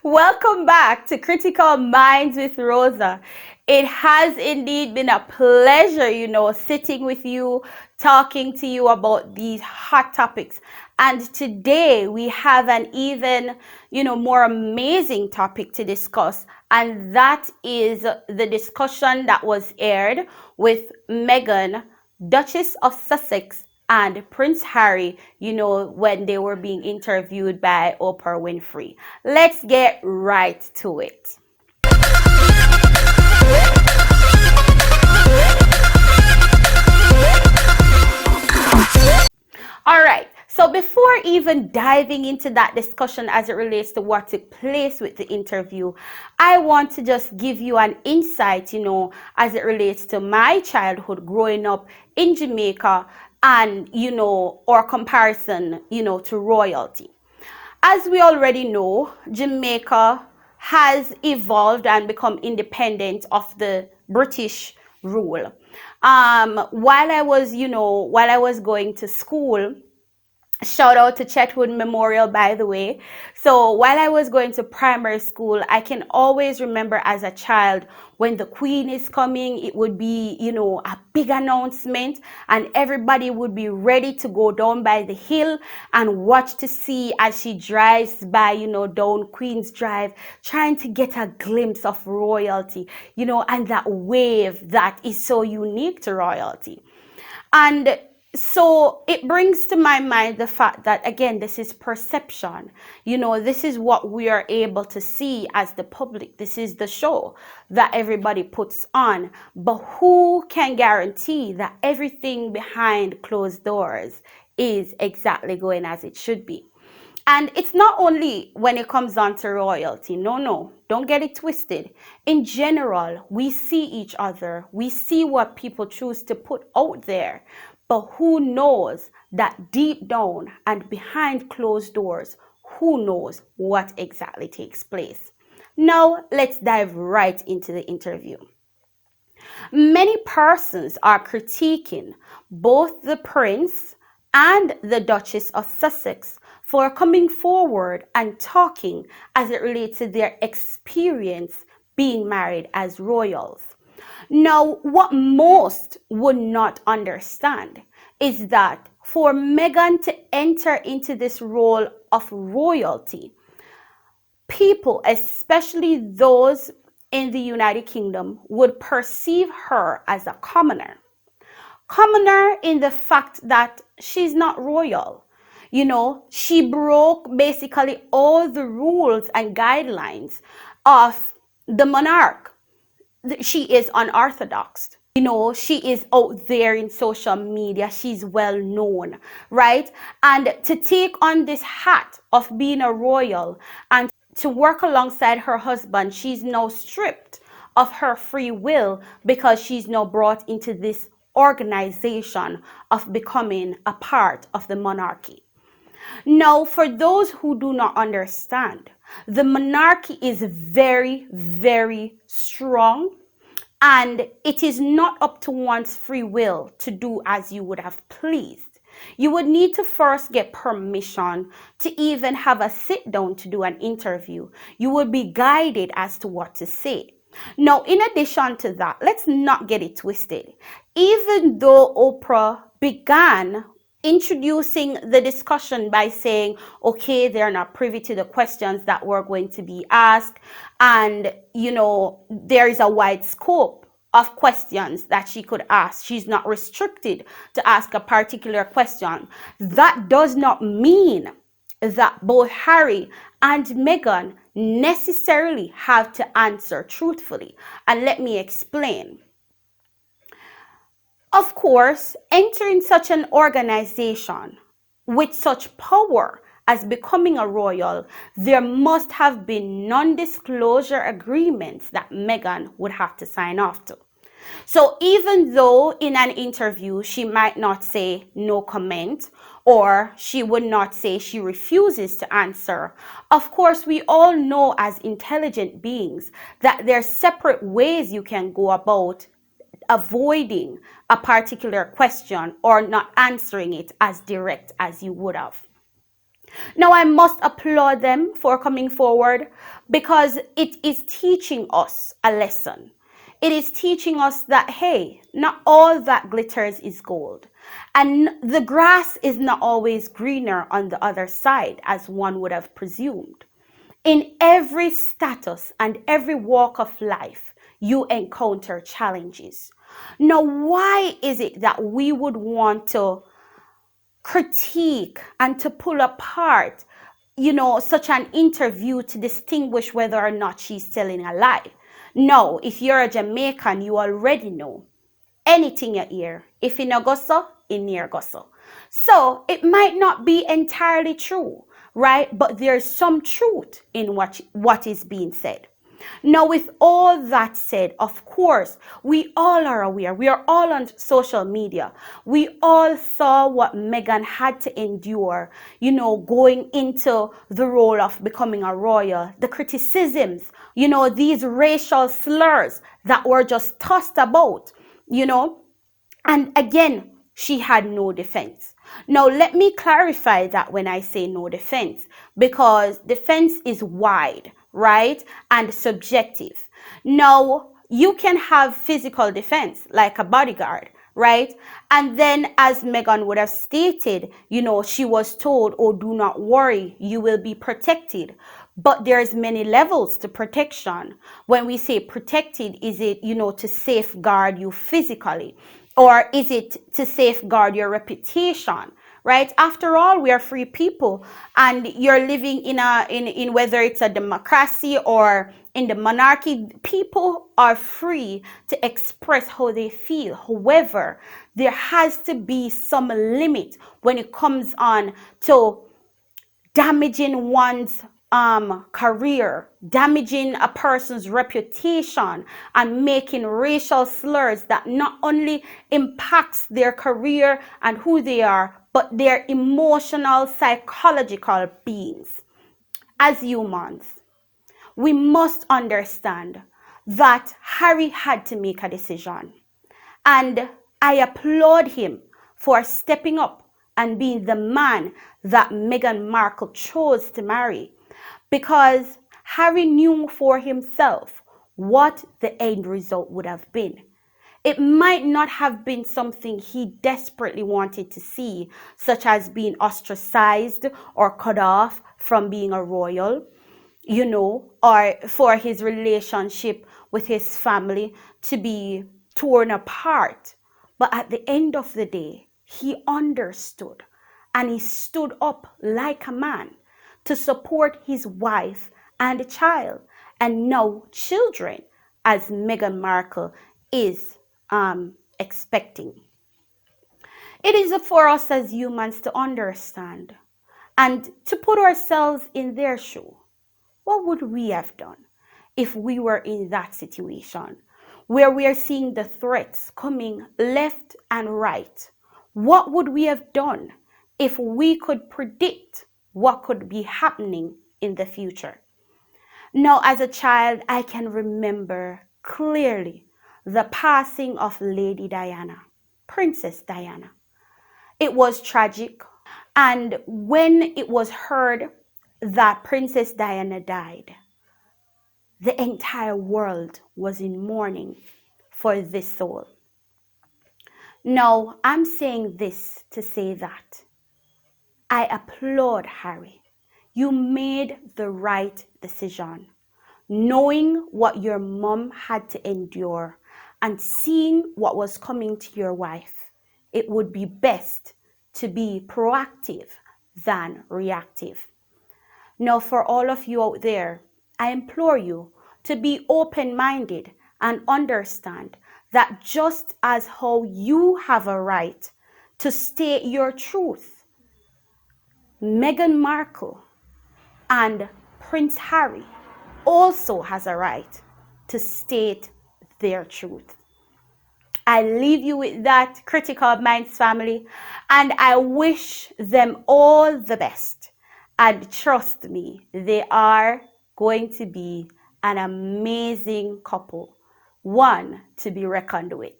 Welcome back to Critical Minds with Rosa. It has indeed been a pleasure, sitting with you, talking to you about these hot topics. And today we have an even, more amazing topic to discuss. And that is the discussion that was aired with Meghan, Duchess of Sussex, and Prince Harry, when they were being interviewed by Oprah Winfrey. Let's get right to it. All right. So before even diving into that discussion as it relates to what took place with the interview, I want to just give you an insight, as it relates to my childhood growing up in Jamaica and, or comparison, to royalty. As we already know, Jamaica has evolved and become independent of the British rule. While I was going to school, shout out to Chetwood Memorial, by the way. So while I was going to primary school, I can always remember as a child when the Queen is coming, it would be, a big announcement and everybody would be ready to go down by the hill and watch to see as she drives by, down Queen's Drive, trying to get a glimpse of royalty, and that wave that is so unique to royalty. And so it brings to my mind the fact that, again, this is perception. This is what we are able to see as the public. This is the show that everybody puts on. But who can guarantee that everything behind closed doors is exactly going as it should be? And it's not only when it comes down to royalty. No, don't get it twisted. In general, we see each other. We see what people choose to put out there. But who knows that deep down and behind closed doors, who knows what exactly takes place? Now, let's dive right into the interview. Many persons are critiquing both the Prince and the Duchess of Sussex for coming forward and talking as it relates to their experience being married as royals. Now, what most would not understand is that for Meghan to enter into this role of royalty, people, especially those in the United Kingdom, would perceive her as a commoner. Commoner in the fact that she's not royal. She broke basically all the rules and guidelines of the monarch. She is unorthodox. She is out there in social media. She's well known, right? And to take on this hat of being a royal and to work alongside her husband, she's now stripped of her free will because she's now brought into this organization of becoming a part of the monarchy. Now, for those who do not understand, the monarchy is very, very strong, and it is not up to one's free will to do as you would have pleased. You would need to first get permission to even have a sit down to do an interview. You would be guided as to what to say. Now, in addition to that, let's not get it twisted. Even though Oprah began introducing the discussion by saying, okay, they're not privy to the questions that were going to be asked, and there is a wide scope of questions that she could ask. She's not restricted to ask a particular question. That does not mean that both Harry and Meghan necessarily have to answer truthfully. And let me explain. Of course, entering such an organization with such power as becoming a royal, there must have been non-disclosure agreements that Meghan would have to sign off to. So even though in an interview she might not say no comment, or she would not say she refuses to answer, of course we all know as intelligent beings that there are separate ways you can go about avoiding a particular question or not answering it as direct as you would have. Now, I must applaud them for coming forward because it is teaching us a lesson. It is teaching us that, hey, not all that glitters is gold. And the grass is not always greener on the other side, as one would have presumed. In every status and every walk of life, you encounter challenges. Now, why is it that we would want to critique and to pull apart, such an interview to distinguish whether or not she's telling a lie? No, if you're a Jamaican, you already know anything you hear. If in a gosso, in near gosso. So it might not be entirely true, right? But there's some truth in what is being said. Now, with all that said, of course, we all are aware. We are all on social media. We all saw what Meghan had to endure, going into the role of becoming a royal. The criticisms, these racial slurs that were just tossed about, and again, she had no defense. Now, let me clarify that when I say no defense, because defense is wide, right? And subjective. Now, you can have physical defense like a bodyguard, right? And then, as Meghan would have stated, she was told, oh, do not worry, you will be protected. But there's many levels to protection. When we say protected, is it, to safeguard you physically? Or is it to safeguard your reputation? Right? After all, we are free people, and you're living in whether it's a democracy or in the monarchy, people are free to express how they feel. However, there has to be some limit when it comes on to damaging one's career, damaging a person's reputation, and making racial slurs that not only impacts their career and who they are, but their emotional, psychological beings. As humans, we must understand that Harry had to make a decision. And I applaud him for stepping up and being the man that Meghan Markle chose to marry, because Harry knew for himself what the end result would have been. It might not have been something he desperately wanted to see, such as being ostracized or cut off from being a royal, or for his relationship with his family to be torn apart. But at the end of the day, he understood, and he stood up like a man to support his wife and a child, and now children, as Meghan Markle is expecting. It is for us as humans to understand and to put ourselves in their shoe. What would we have done if we were in that situation where we are seeing the threats coming left and right? What would we have done if we could predict what could be happening in the future? Now, as a child, I can remember clearly the passing of Lady Diana, Princess Diana. It was tragic. And when it was heard that Princess Diana died, the entire world was in mourning for this soul. Now, I'm saying this to say that I applaud Harry. You made the right decision. Knowing what your mom had to endure and seeing what was coming to your wife, it would be best to be proactive than reactive. Now, for all of you out there, I implore you to be open-minded and understand that just as how you have a right to state your truth, Meghan Markle and Prince Harry also has a right to state their truth. I leave you with that, Critical Minds family, and I wish them all the best. And trust me, they are going to be an amazing couple, one to be reckoned with.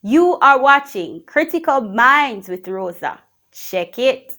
You are watching Critical Minds with Rosa. Check it.